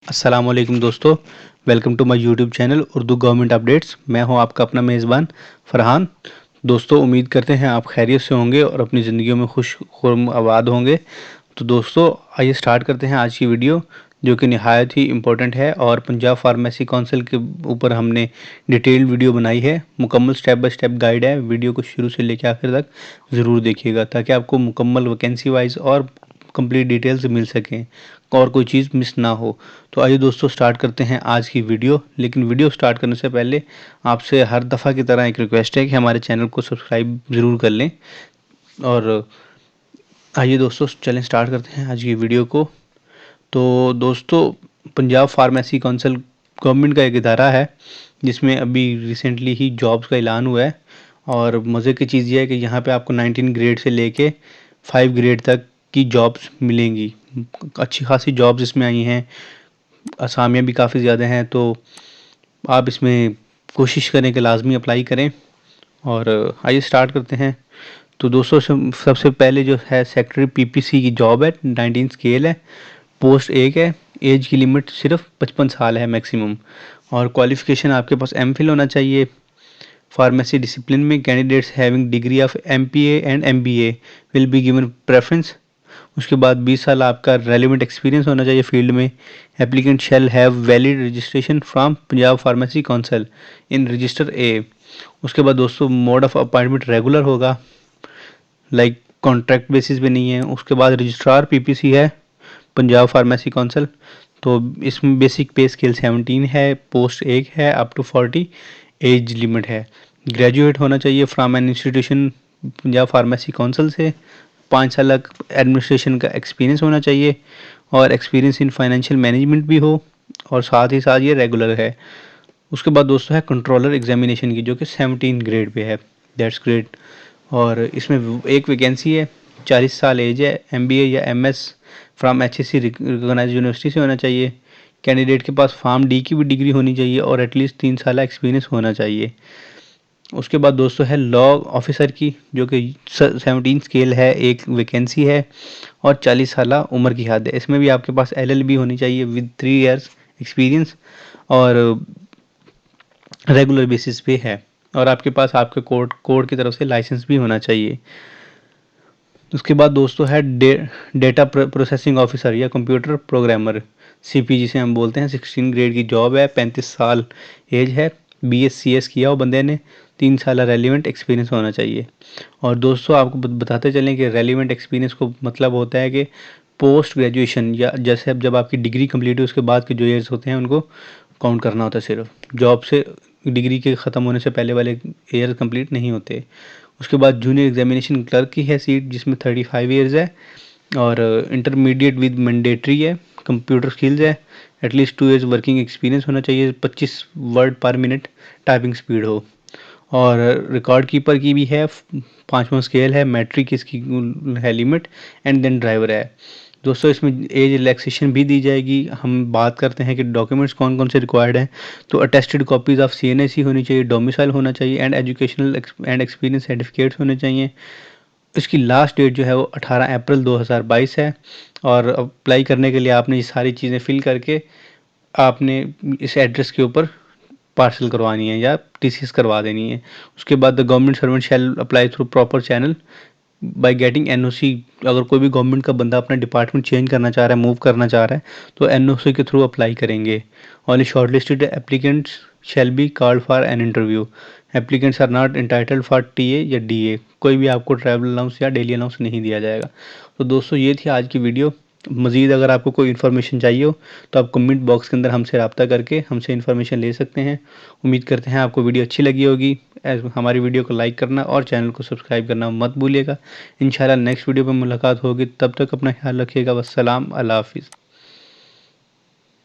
अस्सलाम वालेकुम दोस्तों। Welcome to my YouTube channel Urdu government updates. मैं हूं आपका अपना मेज़बान फ़रहान। दोस्तों, उम्मीद करते हैं आप खैरियत से होंगे और अपनी ज़िंदगियों में खुश आबाद होंगे। तो दोस्तों, आइए स्टार्ट करते हैं आज की वीडियो, जो कि निहायत ही इम्पोर्टेंट है और पंजाब फार्मेसी काउंसिल के ऊपर हमने डिटेल्ड वीडियो बनाई है। मुकम्मल स्टेप बाय स्टेप गाइड है। वीडियो को शुरू से लेकर आखिर तक ज़रूर देखिएगा ताकि आपको मुकम्मल वैकेंसी वाइज और कंप्लीट डिटेल्स मिल सकें और कोई चीज़ मिस ना हो। तो आइए दोस्तों, स्टार्ट करते हैं आज की वीडियो। लेकिन वीडियो स्टार्ट करने से पहले आपसे हर दफ़ा की तरह एक रिक्वेस्ट है कि हमारे चैनल को सब्सक्राइब ज़रूर कर लें। और आइए दोस्तों, चलें स्टार्ट करते हैं आज की वीडियो को। तो दोस्तों, पंजाब फार्मेसी काउंसिल गवर्नमेंट का एक इदारा है जिसमें अभी रिसेंटली ही जॉब्स का ऐलान हुआ है। और मज़े की चीज़ ये है कि यहाँ पे आपको 19 ग्रेड से लेके 5 ग्रेड तक की जॉब्स मिलेंगी। अच्छी खासी जॉब्स इसमें आई हैं, असामियाँ भी काफ़ी ज़्यादा हैं। तो आप इसमें कोशिश करें कि लाजमी अप्लाई करें। और आइए स्टार्ट करते हैं। तो दोस्तों, सबसे पहले जो है सेक्रेटरी पीपीसी की जॉब है, 19 स्केल है, पोस्ट एक है, एज की लिमिट सिर्फ 55 साल है मैक्सिमम। और क्वालिफिकेशन आपके पास एमफिल होना चाहिए। फार्मेसी डिसिप्लिन में candidates having degree of MPa and MBA will be given preference. उसके बाद 20 साल आपका रेलिवेंट एक्सपीरियंस होना चाहिए फील्ड में। Applicant shall have valid registration from Punjab pharmacy council in register A. उसके बाद दोस्तों, मोड ऑफ अपॉइंटमेंट रेगुलर होगा, लाइक कॉन्ट्रैक्ट बेसिस पे नहीं है। उसके बाद रजिस्ट्रार पीपीसी है पंजाब फार्मेसी काउंसिल। तो इसमें बेसिक पे स्केल 17 है, पोस्ट एक है, अप टू 40 एज लिमिट है। ग्रेजुएट होना चाहिए from an institution Punjab pharmacy council से। 5 साल एडमिनिस्ट्रेशन का एक्सपीरियंस होना चाहिए और एक्सपीरियंस इन फाइनेंशियल मैनेजमेंट भी हो, और साथ ही साथ ये रेगुलर है। उसके बाद दोस्तों है कंट्रोलर एग्जामिनेशन की, जो कि 17 ग्रेड पे है। That's great. और इसमें एक वैकेंसी है, 40 साल एज है, एमबीए या MS from HSC recognised university से होना चाहिए। कैंडिडेट के पास फार्म डी की भी डिग्री होनी चाहिए और एटलीस्ट 3 साल एक्सपीरियंस होना चाहिए। उसके बाद दोस्तों है लॉ ऑफिसर की, जो कि 17 स्केल है, एक वैकेंसी है और 40 साल उम्र की हद है। इसमें भी आपके पास एलएलबी होनी चाहिए विद 3 इयर्स एक्सपीरियंस और रेगुलर बेसिस पे है। और आपके पास आपके कोर्ट की तरफ से लाइसेंस भी होना चाहिए। उसके बाद दोस्तों है डेटा प्रोसेसिंग ऑफिसर या कंप्यूटर प्रोग्रामर, सीपी जिसे हम बोलते हैं। 16 ग्रेड की जॉब है, 35 साल एज है, बीएससीएस किया हो बंदे ने, 3 साल रेलिवेंट एक्सपीरियंस होना चाहिए। और दोस्तों, आपको बताते चलें कि रेलिवेंट एक्सपीरियंस को मतलब होता है कि पोस्ट ग्रेजुएशन या जैसे अब जब आपकी डिग्री कंप्लीट है उसके बाद के जो ईयर्स होते हैं उनको काउंट करना होता है। सिर्फ जॉब से डिग्री के ख़त्म होने से पहले वाले ईयर कंप्लीट नहीं होते। उसके बाद जूनियर एग्जामिनेशन क्लर्क की है सीट, जिसमें 35 ईयर्स है और इंटरमीडिएट विद मैंडेटरी है, कंप्यूटर स्किल्स है, एटलीस्ट 2 ईयर्स वर्किंग एक्सपीरियंस होना चाहिए, 25 वर्ड पर मिनट टाइपिंग स्पीड हो। और रिकॉर्ड कीपर की भी है, 5वां स्केल है, मैट्रिक इसकी है लिमिट, एंड देन ड्राइवर है। दोस्तों, इसमें एज रिलैक्सेशन भी दी जाएगी। हम बात करते हैं कि डॉक्यूमेंट्स कौन कौन से रिक्वायर्ड हैं। तो अटेस्टेड कॉपीज़ ऑफ सीएनएसी होनी चाहिए, डोमिसाइल होना चाहिए and educational and experience certificates होने चाहिए। इसकी लास्ट डेट जो है वो 18 अप्रैल 2022 है। और अप्लाई करने के लिए आपने ये सारी चीज़ें फिल करके आपने इस एड्रेस के ऊपर पार्सल करवानी है या टीसीएस करवा देनी है। उसके बाद the government servant shall apply through proper channel by getting NOC. अगर कोई भी गवर्नमेंट का बंदा अपना डिपार्टमेंट चेंज करना चाह रहा है, मूव करना चाह रहा है, तो एनओसी के थ्रू अप्लाई करेंगे। Only shortlisted applicants shall be called for an interview. Applicants are not entitled for TA या डीए। कोई भी आपको ट्रैवल अलाउंस या डेली अलाउंस नहीं दिया जाएगा। तो दोस्तों, ये थी आज की वीडियो। मज़ीद अगर आपको कोई इन्फॉर्मेशन चाहिए हो तो आप कमेंट बॉक्स के अंदर हमसे रब्ता करके हमसे इन्फॉर्मेशन ले सकते हैं। उम्मीद करते हैं आपको वीडियो अच्छी लगी होगी। हमारी वीडियो को लाइक करना और चैनल को सब्सक्राइब करना मत भूलिएगा। इंशाल्लाह नेक्स्ट वीडियो पर मुलाकात होगी। तब तक अपना ख्याल रखिएगा। वस्सलाम, अल्लाह हाफिज़।